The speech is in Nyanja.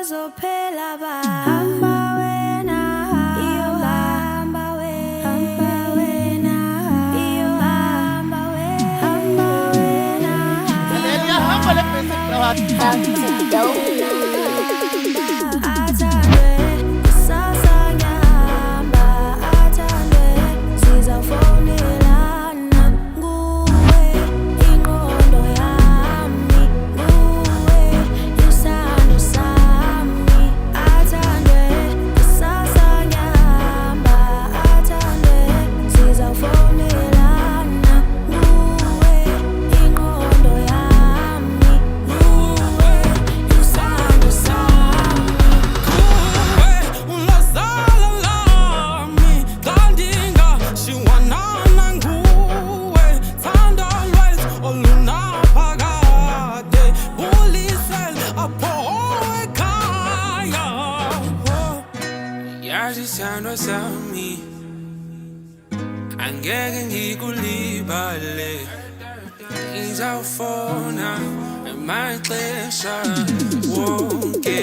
azophela bahamba wena hamba wena iyo hamba wena hamba le basic athandwe kusasa ngihamba athandwe sizafonelana nguwe ingqondo yami nguwe isando sami athandwe kusasa ngihamba athandwe sizafonelana nguwe ingqondo yami nguwe isando sami Ulazala lami Kandinga Shiwanana nguwe Thanda lwethu olunaphakade Bulisel apho ekhaya Yazi isandwa sami Angeke ngikulibale Ngizawufona emaxesha wonke